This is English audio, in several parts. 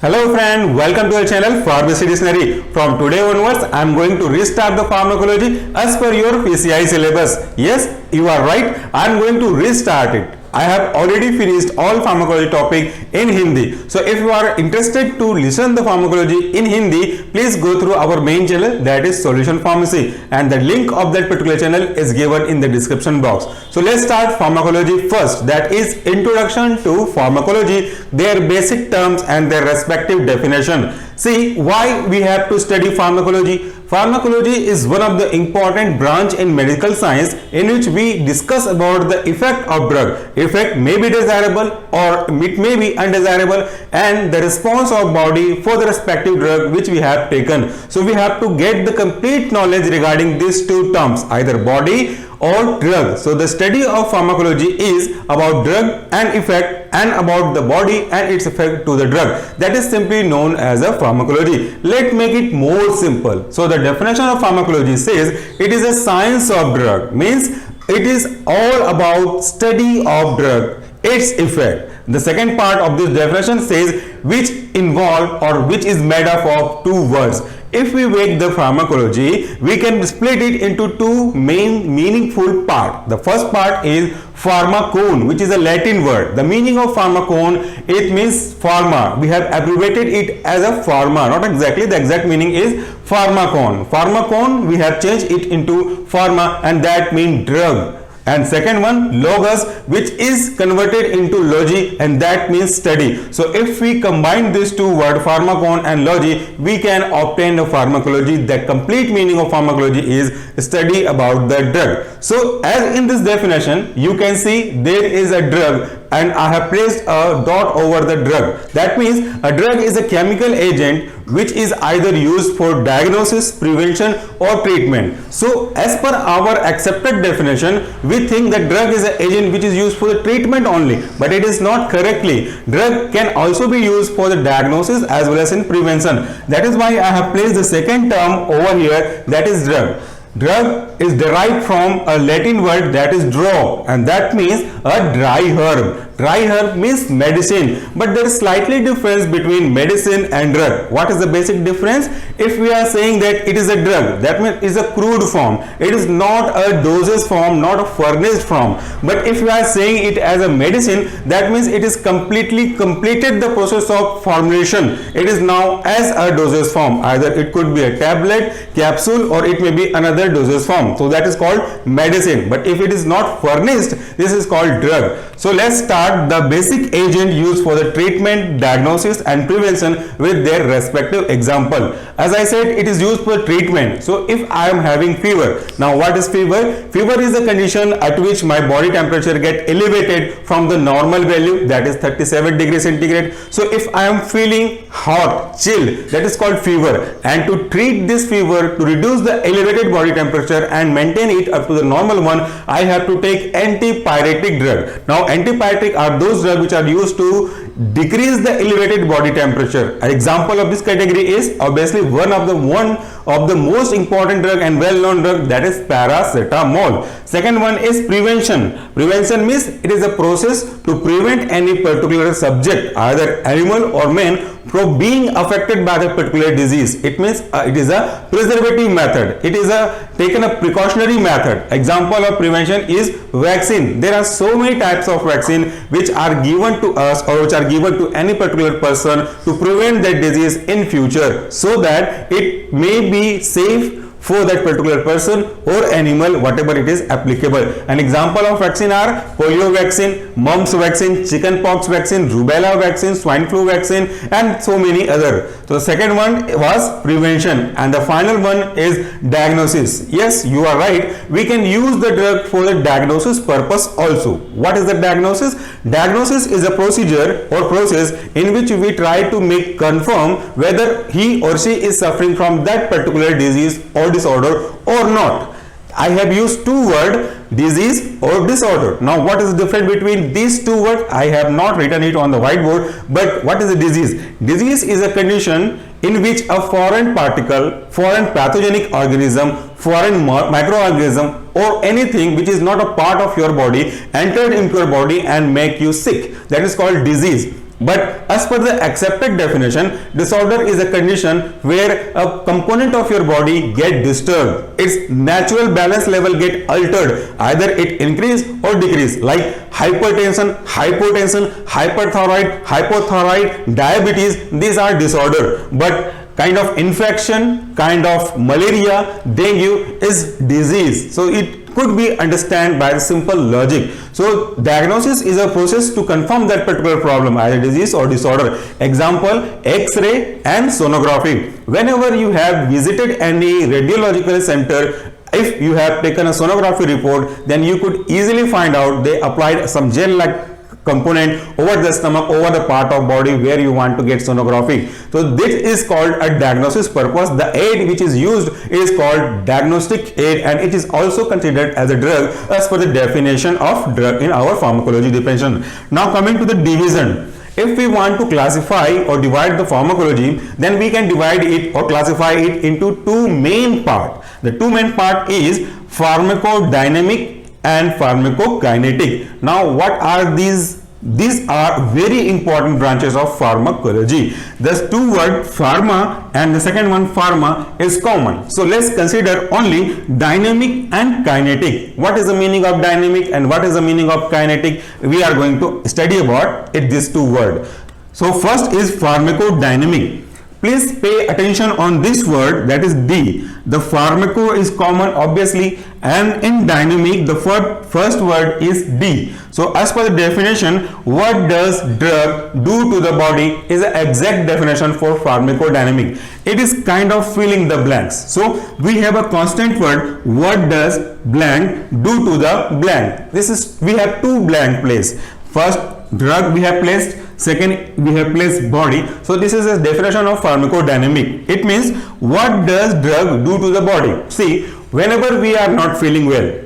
Hello friend, welcome to our channel Pharmacy Dictionary. From today onwards, I am going to restart the pharmacology as per your PCI syllabus. Yes, you are right, I am going to restart it. I have already finished all pharmacology topic in Hindi. So if you are interested to listen the pharmacology in Hindi, please go through our main channel, that is Solution Pharmacy, and the link of that particular channel is given in the description box. So let's start pharmacology first, that is Introduction to Pharmacology, their basic terms and their respective definition. See why we have to study pharmacology. Pharmacology is one of the important branch in medical science in which we discuss about the effect of drug. Effect may be desirable or it may be undesirable, and the response of body for the respective drug which we have taken. So we have to get the complete knowledge regarding these two terms, either body or drug. So the study of pharmacology is about drug and effect and about the body and its effect to the drug. That is simply known as a pharmacology. Let's make it more simple. So the definition of pharmacology says it is a science of drug, means it is all about study of drug, its effect. The second part of this definition says which involve or which is made up of two words. If we make the pharmacology, we can split it into two main meaningful parts. The first part is Pharmakon, which is a Latin word. The meaning of Pharmakon, it means pharma. We have abbreviated it as a pharma, not exactly, the exact meaning is Pharmakon. Pharmakon, we have changed it into pharma, and that means drug. And second one, logos, which is converted into logy, and that means study. So if we combine these two words, pharmacon and logy, we can obtain a pharmacology. The complete meaning of pharmacology is study about the drug. So as in this definition, you can see there is a drug and I have placed a dot over the drug. That means a drug is a chemical agent which is either used for diagnosis, prevention or treatment. So as per our accepted definition, we think that drug is an agent which is used for the treatment only, but it is not correctly. Drug can also be used for the diagnosis as well as in prevention. That is why I have placed the second term over here, that is drug. Drug is derived from a Latin word, that is draw, and that means a dry herb. Dry herb means medicine, but there is slightly difference between medicine and drug. What is the basic difference? If we are saying that it is a drug, that means it is a crude form. It is not a dosage form, not a furnished form. But if we are saying it as a medicine, that means it is completed the process of formulation. It is now as a dosage form. Either it could be a tablet, capsule, or it may be another dosage form. So that is called medicine. But if it is not furnished, this is called drug. So let's start the basic agent used for the treatment, diagnosis and prevention with their respective example. As I said, it is used for treatment. So if I am having fever, now what is fever? Fever is a condition at which my body temperature get elevated from the normal value, that is 37 degrees centigrade. So if I am feeling hot, chill, that is called fever. And to treat this fever, to reduce the elevated body temperature and maintain it up to the normal one, I have to take antipyretic drug. Now antipyretic are those drugs which are used to decrease the elevated body temperature. An example of this category is obviously one of the most important drug and well-known drug, that is paracetamol. Second one is prevention. Prevention means it is a process to prevent any particular subject, either animal or man, from being affected by the particular disease. It means it is a preservative method. It is taken a precautionary method. Example of prevention is vaccine. There are so many types of vaccine which are given to us or which are given to any particular person to prevent that disease in future, so that it may be safe for that particular person or animal, whatever it is applicable. An example of vaccine are polio vaccine, mumps vaccine, chickenpox vaccine, rubella vaccine, swine flu vaccine, and so many other. So the second one was prevention, and the final one is diagnosis. Yes, you are right, we can use the drug for the diagnosis purpose also. What is the diagnosis? Diagnosis is a procedure or process in which we try to make confirm whether he or she is suffering from that particular disease or disorder or not. I have used two words, disease or disorder. Now what is the difference between these two words? I have not written it on the whiteboard, but what is a disease? Disease is a condition in which a foreign particle, foreign pathogenic organism, foreign microorganism or anything which is not a part of your body entered into your body and make you sick. That is called disease. But as per the accepted definition, disorder is a condition where a component of your body get disturbed. Its natural balance level get altered. Either it increase or decrease, like hypertension, hypotension, hyperthyroid, hypothyroid, diabetes. These are disorder. But kind of infection, kind of malaria, dengue is disease. So it could be understood by simple logic. So diagnosis is a process to confirm that particular problem, either disease or disorder. Example, X-ray and sonography. Whenever you have visited any radiological center, if you have taken a sonography report, then you could easily find out they applied some gel-like component over the stomach, over the part of body where you want to get sonography. So this is called a diagnosis purpose. The aid which is used is called diagnostic aid, and it is also considered as a drug as per the definition of drug in our pharmacology definition. Now coming to the division. If we want to classify or divide the pharmacology, then we can divide it or classify it into two main parts. The two main part is pharmacodynamic and pharmacokinetic. Now what are these? These are very important branches of pharmacology. The two words pharma and the second one pharma is common. So let's consider only dynamic and kinetic. What is the meaning of dynamic and what is the meaning of kinetic? We are going to study about it, these two words. So first is pharmacodynamic. Please pay attention on this word, that is D. The pharmaco is common obviously, and in dynamic the first word is D. So as per the definition, what does drug do to the body is an exact definition for pharmacodynamic. It is kind of filling the blanks. So we have a constant word, what does blank do to the blank. This is, we have two blank placed. First drug we have placed, second we have placed body. So this is a definition of pharmacodynamic. It means what does drug do to the body. See, whenever we are not feeling well,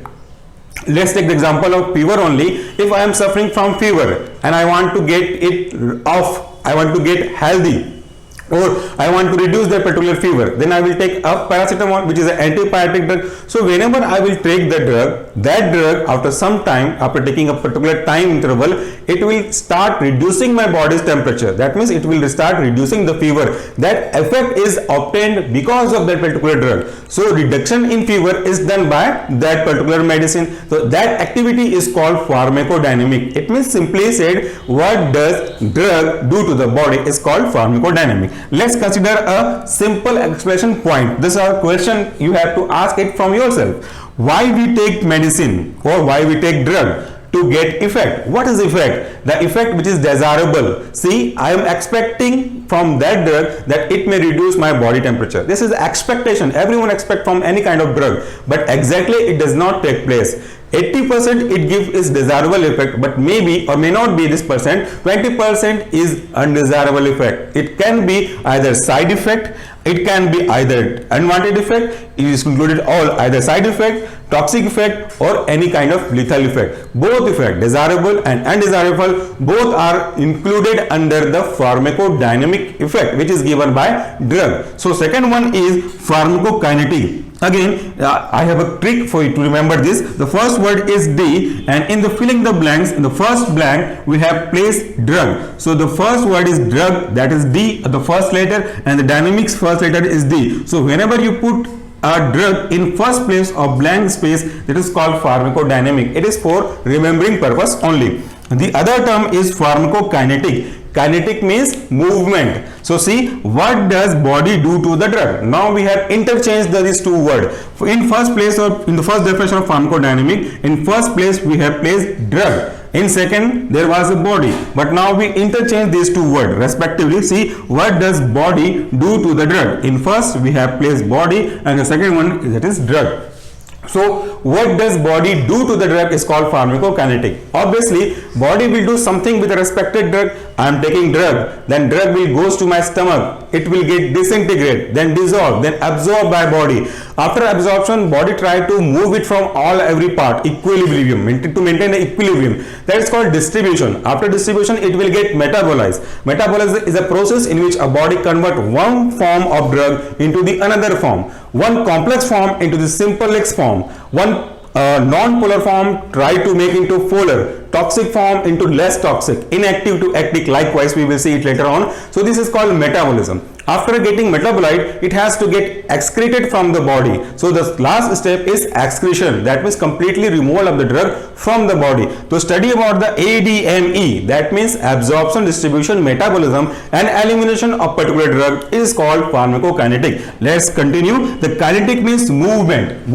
let's take the example of fever only. If I am suffering from fever and I want to get it off, I want to get healthy, or I want to reduce that particular fever, then I will take a paracetamol, which is an antibiotic drug. So whenever I will take the drug, that drug after some time, after taking a particular time interval, it will start reducing my body's temperature. That means it will start reducing the fever. That effect is obtained because of that particular drug. So reduction in fever is done by that particular medicine. So that activity is called pharmacodynamic. It means, simply said, what does drug do to the body is called pharmacodynamic. Let's consider a simple explanation point. This is a question you have to ask it from yourself. Why we take medicine or why we take drug? To get effect. What is effect? The effect which is desirable. See, I am expecting from that drug that it may reduce my body temperature. This is expectation. Everyone expects from any kind of drug, but exactly it does not take place. 80% it gives is desirable effect, but maybe or may not be this percent. 20% is undesirable effect. It can be either side effect, it can be either unwanted effect. It is included all, either side effect, toxic effect, or any kind of lethal effect. Both effect, desirable and undesirable, both are included under the pharmacodynamic effect, which is given by drug. So second one is pharmacokinetic. Again, I have a trick for you to remember this. The first word is D, and in the filling the blanks, in the first blank we have placed drug. So the first word is drug, that is D, the first letter, and the dynamics first letter is D. So whenever you put a drug in first place of blank space, that is called pharmacodynamic. It is for remembering purpose only. The other term is pharmacokinetic. Kinetic means movement. So see, what does body do to the drug? Now we have interchanged these two words. In first place, or in the first definition of pharmacodynamic, in first place we have placed drug. In second, there was a body, but now we interchange these two words respectively. See, what does body do to the drug? In first we have placed body, and the second one, that is drug. So what does body do to the drug is called pharmacokinetic. Obviously, body will do something with a respected drug. I am taking drug, then drug will goes to my stomach. It will get disintegrate, then dissolve, then absorb by body. After absorption, body try to move it from all every part, equilibrium, to maintain the equilibrium. That is called distribution. After distribution, it will get metabolized. Metabolism is a process in which a body convert one form of drug into the another form, one complex form into the simplex form, one non-polar form try to make into polar, toxic form into less toxic, inactive to active. Likewise, we will see it later on. So this is called metabolism. After getting metabolite, it has to get excreted from the body. So the last step is excretion, that means completely removal of the drug from the body. To study about the ADME, that means absorption, distribution, metabolism and elimination of particular drug, is called pharmacokinetic. Let's continue. The kinetic means movement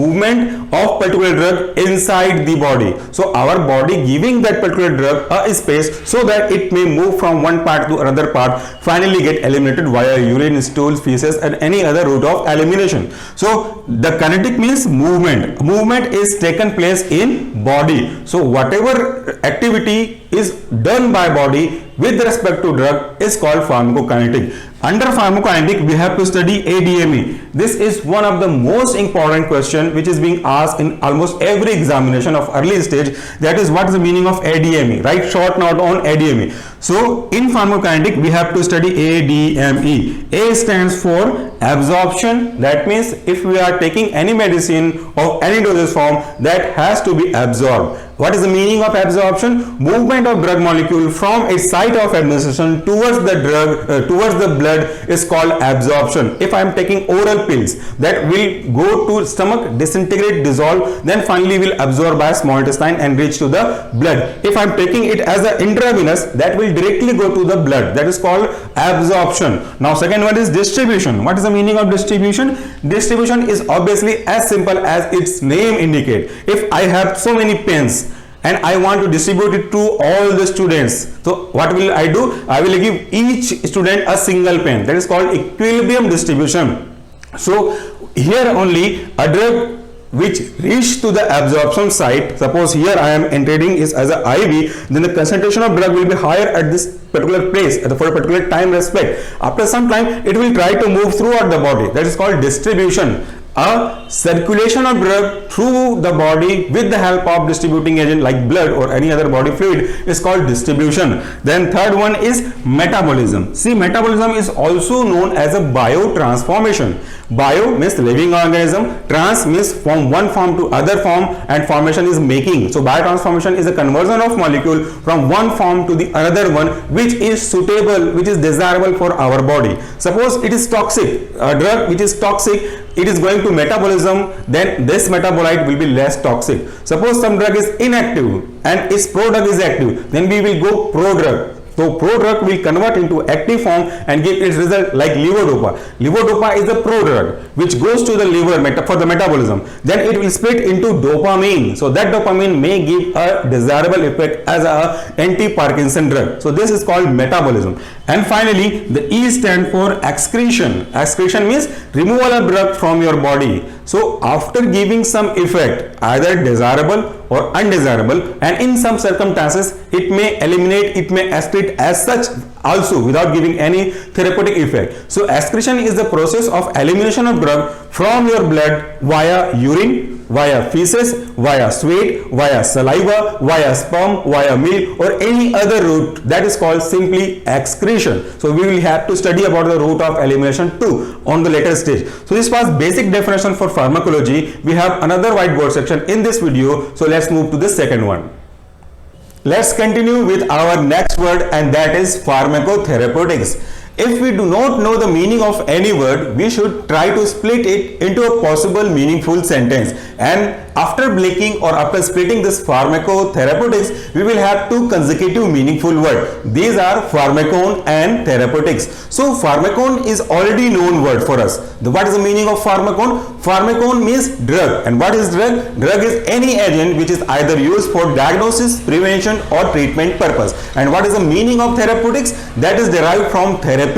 of particular drug inside the body. So our body giving that particular drug a space so that it may move from one part to another part, finally get eliminated via urine, stool, feces and any other route of elimination. So the kinetic means movement. Movement is taken place in body. So whatever activity is done by body with respect to drug is called pharmacokinetic. Under pharmacokinetic, we have to study ADME. This is one of the most important question which is being asked in almost every examination of early stage. That is, what is the meaning of ADME? Write short note on ADME. So in pharmacokinetic, we have to study ADME. A stands for absorption. That means if we are taking any medicine of any dosage form, that has to be absorbed. What is the meaning of absorption? Movement of drug molecule from its site of administration towards the drug, towards the blood is called absorption. If I am taking oral pills, that will go to stomach, disintegrate, dissolve, then finally will absorb by small intestine and reach to the blood. If I am taking it as an intravenous, that will directly go to the blood. That is called absorption. Now second one is distribution. What is the meaning of distribution? Distribution is obviously as simple as its name indicates. If I have so many pens and I want to distribute it to all the students, so what will I do? I will give each student a single pen. That is called equilibrium distribution. So here only a drug which reach to the absorption site, suppose here I am entering is as a IV, then the concentration of drug will be higher at this particular place for a particular time respect. After some time it will try to move throughout the body. That is called distribution. A circulation of drug through the body with the help of distributing agent like blood or any other body fluid is called distribution. Then third one is metabolism. See, metabolism is also known as a biotransformation. Bio means living organism, trans means from one form to other form, and formation is making. So biotransformation is a conversion of molecule from one form to the another one which is suitable, which is desirable for our body. Suppose it is toxic, a drug which is toxic, it is going to metabolism, then this metabolite will be less toxic. Suppose some drug is inactive and its prodrug is active, then we will go prodrug. So prodrug will convert into active form and give its result like levodopa. Levodopa is a prodrug which goes to the liver for the metabolism. Then it will split into dopamine. So that dopamine may give a desirable effect as a anti-Parkinson drug. So this is called metabolism. And finally, the E stand for excretion. Excretion means removal of drug from your body. So after giving some effect, either desirable or undesirable, and in some circumstances it may eliminate, it may excrete as such also without giving any therapeutic effect. So excretion is the process of elimination of drug from your blood via urine, via feces, via sweat, via saliva, via sperm, via milk or any other route. That is called simply excretion. So we will have to study about the route of elimination too on the later stage. So this was basic definition for pharmacology. We have another whiteboard section in this video. So let's move to the second one. Let's continue with our next word, and that is pharmacotherapeutics. If we do not know the meaning of any word, we should try to split it into a possible meaningful sentence. And after breaking or after splitting this pharmacotherapeutics, we will have two consecutive meaningful words. These are pharmakon and therapeutics. So pharmakon is already known word for us. What is the meaning of pharmakon? Pharmakon means drug. And what is drug? Drug is any agent which is either used for diagnosis, prevention or treatment purpose. And what is the meaning of therapeutics? That is derived from therapy.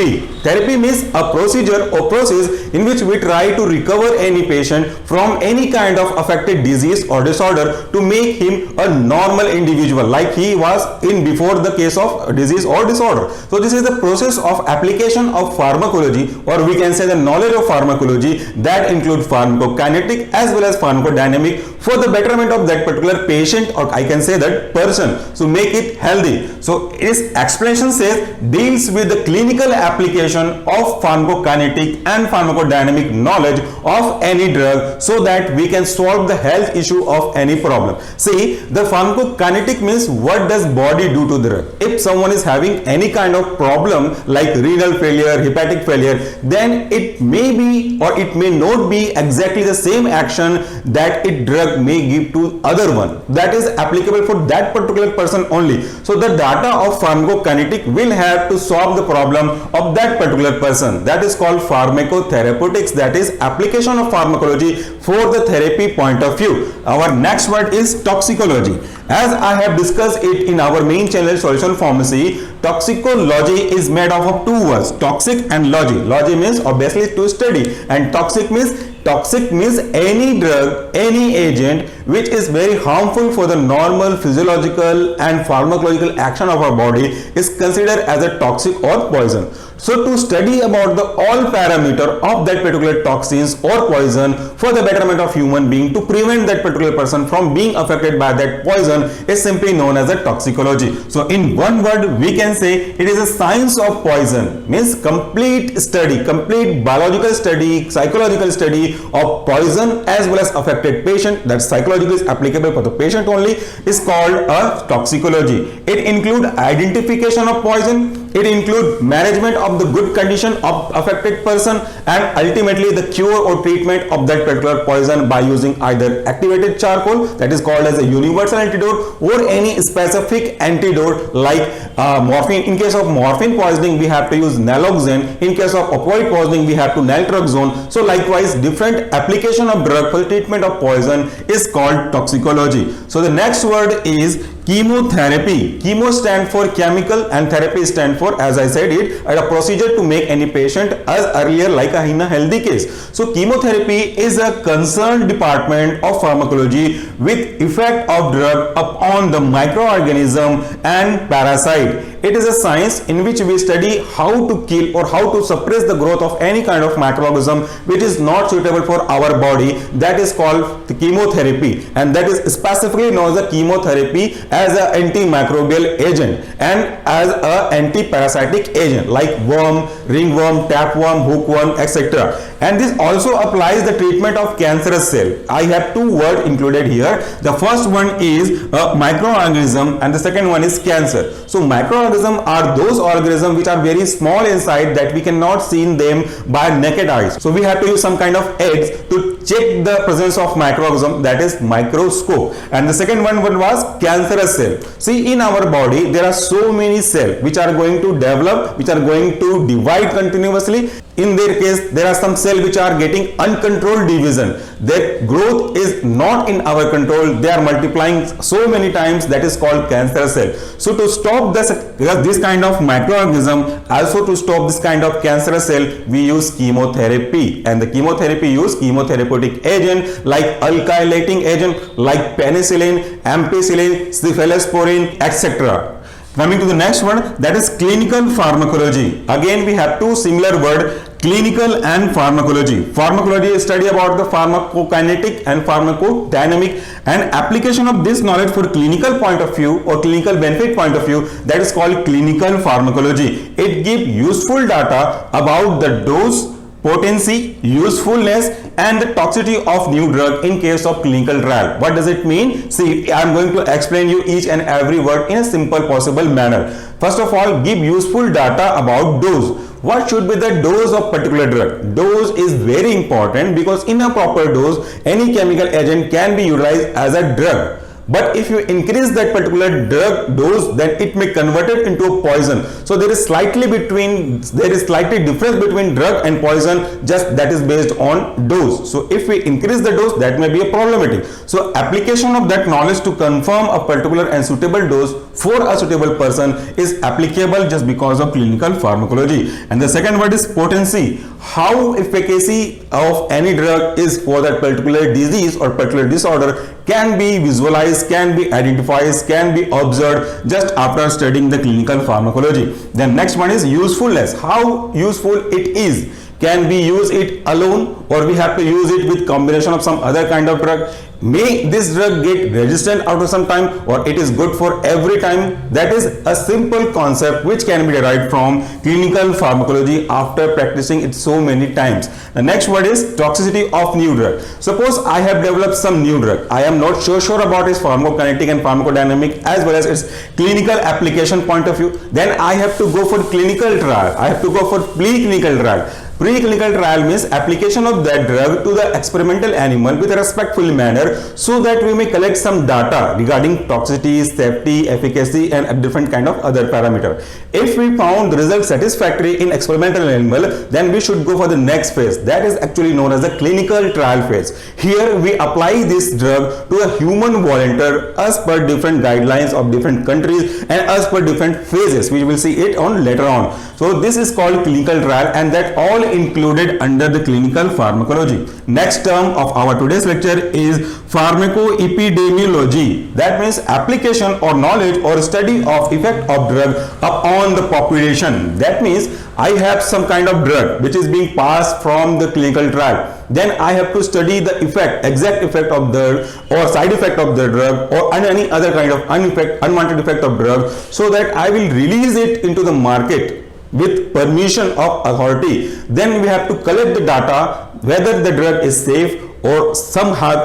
Therapy means a procedure or process in which we try to recover any patient from any kind of affected disease or disorder to make him a normal individual like he was in before the case of disease or disorder. So this is the process of application of pharmacology, or we can say the knowledge of pharmacology, that includes pharmacokinetic as well as pharmacodynamic for the betterment of that particular patient, or I can say that person, so make it healthy. So its explanation says deals with the clinical application of pharmacokinetic and pharmacodynamic knowledge of any drug so that we can solve the health issue of any problem. See, the pharmacokinetic means what does body do to the drug. If someone is having any kind of problem like renal failure, hepatic failure, then it may be or it may not be exactly the same action that a drug may give to other one. That is applicable for that particular person only. So the data of pharmacokinetic will have to solve the problem of that particular person. That is called pharmacotherapeutics, that is application of pharmacology for the therapy point of view. Our next word is toxicology. As I have discussed it in our main channel Solution Pharmacy, toxicology is made up of two words, toxic and logy. Logy means obviously to study, and toxic means any drug, any agent which is very harmful for the normal physiological and pharmacological action of our body is considered as a toxic or poison. So to study about the all parameter of that particular toxins or poison for the betterment of human being, to prevent that particular person from being affected by that poison, is simply known as a toxicology. So in one word we can say it is a science of poison, means complete study, complete biological study, psychological study of poison as well as affected patient. That psychological is applicable for the patient only, is called a toxicology. It includes identification of poison, it includes management of the good condition of affected person, and ultimately the cure or treatment of that particular poison by using either activated charcoal, that is called as a universal antidote, or any specific antidote like morphine. In case of morphine poisoning we have to use naloxone, in case of opioid poisoning we have to naltrexone. So likewise different application of drug for treatment of poison is called toxicology. So the next word is chemotherapy. Chemo stand for chemical and therapy stand for, as I said it, a procedure to make any patient as earlier like in a healthy case. So chemotherapy is a concerned department of pharmacology with effect of drug upon the microorganism and parasite. It is a science in which we study how to kill or how to suppress the growth of any kind of microorganism which is not suitable for our body. That is called the chemotherapy, and that is specifically known as a chemotherapy as an antimicrobial agent and as an anti-parasitic agent like worm, ringworm, tapeworm, hookworm, etc. And this also applies the treatment of cancerous cell. I have two words included here. The first one is microorganism and the second one is cancer. So microorganisms are those organisms which are very small inside that we cannot see them by naked eyes. So we have to use some kind of aids to check the presence of microorganism, that is microscope. And the second one was cancerous cell. See, in our body there are so many cells which are going to develop, which are going to divide continuously. In their case there are some cells which are getting uncontrolled division. Their growth is not in our control, they are multiplying so many times, that is called cancer cell. So to stop this kind of microorganism, also to stop this kind of cancerous cell, we use chemotherapy, and the chemotherapy use chemotherapeutic agent like alkylating agent like penicillin, ampicillin, cephalosporin, etc. Coming to the next one, that is clinical pharmacology. Again we have two similar words, clinical and pharmacology. Pharmacology is study about the pharmacokinetic and pharmacodynamic, and application of this knowledge for clinical point of view or clinical benefit point of view, that is called clinical pharmacology. It gives useful data about the dose, potency, usefulness and the toxicity of new drug in case of clinical trial. What does it mean? See, I am going to explain you each and every word in a simple possible manner. First of all, give useful data about dose. What should be the dose of particular drug? Dose is very important because in a proper dose, any chemical agent can be utilized as a drug. But if you increase that particular drug dose, then it may convert it into a poison. So there is slightly difference between drug and poison, just that is based on dose. So if we increase the dose, that may be a problematic. So application of that knowledge to confirm a particular and suitable dose for a suitable person is applicable just because of clinical pharmacology. And the second word is potency. How efficacy of any drug is for that particular disease or particular disorder can be visualized, can be identified, can be observed just after studying the clinical pharmacology. Then next one is usefulness. How useful it is. Can we use it alone, or we have to use it with combination of some other kind of drug? May this drug get resistant after some time, or it is good for every time? That is a simple concept which can be derived from clinical pharmacology after practicing it so many times. The next word is toxicity of new drug. Suppose I have developed some new drug. I am not so sure about its pharmacokinetic and pharmacodynamic as well as its clinical application point of view. Then I have to go for clinical trial. I have to go for preclinical trial. Preclinical trial means application of that drug to the experimental animal with a respectful manner, so that we may collect some data regarding toxicity, safety, efficacy, and different kind of other parameter. If we found the result satisfactory in experimental animal, then we should go for the next phase. That is actually known as the clinical trial phase. Here we apply this drug to a human volunteer as per different guidelines of different countries and as per different phases. We will see it on later on. So this is called clinical trial, and that all included under the clinical pharmacology. Next term of our today's lecture is pharmacoepidemiology. That means application or knowledge or study of effect of drug upon the population. That means I have some kind of drug which is being passed from the clinical trial. Then I have to study the effect, exact effect of the or side effect of the drug or any other kind of unwanted effect of drug, so that I will release it into the market with permission of authority. Then we have to collect the data whether the drug is safe or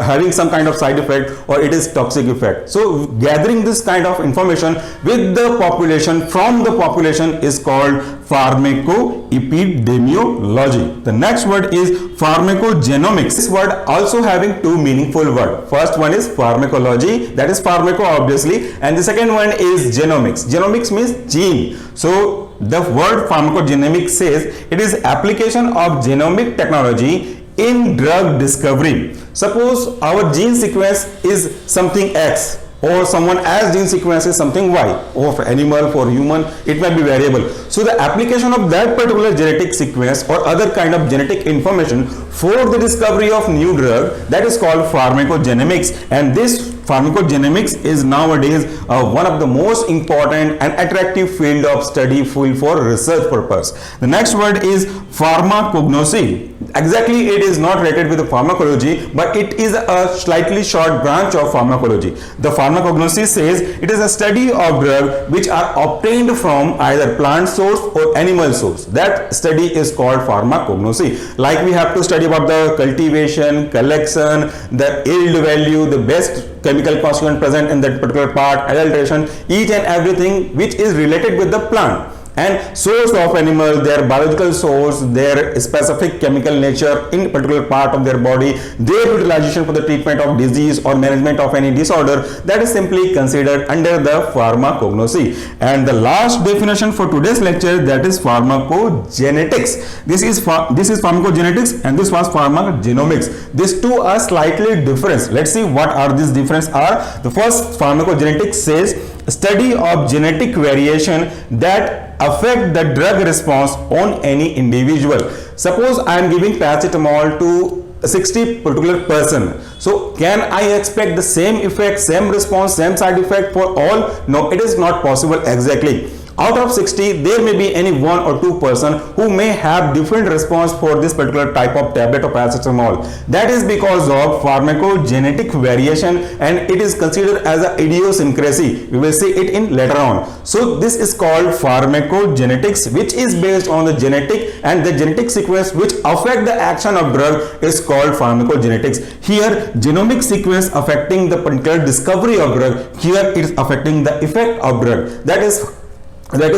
having some kind of side effect or it is toxic effect. So gathering this kind of information with the population, from the population, is called pharmacoepidemiology. The next word is pharmacogenomics. This word also having two meaningful words. First one is pharmacology, that is pharmaco obviously, and the second one is genomics. Genomics means gene. So the word pharmacodynamic says it is application of genomic technology in drug discovery. Suppose our gene sequence is something X, or someone else gene sequence is something Y, or for animal, for human, it may be variable. So the application of that particular genetic sequence or other kind of genetic information for the discovery of new drug, that is called pharmacogenomics. And this pharmacogenomics is nowadays one of the most important and attractive field of study for research purpose. The next word is pharmacognosy. Exactly, it is not related with the pharmacology, but it is a slightly short branch of pharmacology. The pharmacognosy says it is a study of drugs which are obtained from either plant source or animal source. That study is called pharmacognosy. Like we have to study about the cultivation, collection, the yield value, the best chemical constituent present in that particular part, adulteration, each and everything which is related with the plant. And source of animal, their biological source, their specific chemical nature in particular part of their body, their utilization for the treatment of disease or management of any disorder, that is simply considered under the pharmacognosy. And the last definition for today's lecture, that is pharmacogenetics. This is pharmacogenetics and this was pharmacogenomics. These two are slightly different. Let's see what are these differences are. The first, pharmacogenetics, says study of genetic variation that affect the drug response on any individual. Suppose I am giving paracetamol to 60 particular person. So can I expect the same effect, same response, same side effect for all? No, it is not possible exactly. Out of 60, there may be any 1 or 2 person who may have different response for this particular type of tablet of paracetamol. That is because of pharmacogenetic variation, and it is considered as an idiosyncrasy. We will see it in later on. So this is called pharmacogenetics, which is based on the genetic, and the genetic sequence which affect the action of drug is called pharmacogenetics. Here genomic sequence affecting the particular discovery of drug, here it is affecting the effect of drug. That is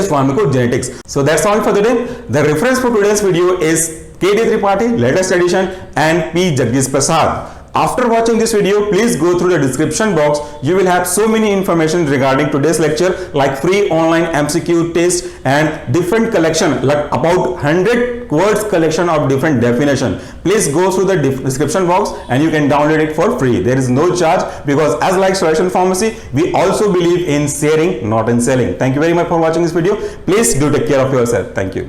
pharmacogenetics. So that's all for today. The reference for today's video is K.D. Tripathi, latest edition, and P. Jagdish Prasad. After watching this video, please go through the description box. You will have so many information regarding today's lecture, like free online MCQ test and different collection, like about 100 words collection of different definition. Please go through the description box and you can download it for free. There is no charge, because as like Solution Pharmacy, we also believe in sharing, not in selling. Thank you very much for watching this video. Please do take care of yourself. Thank you.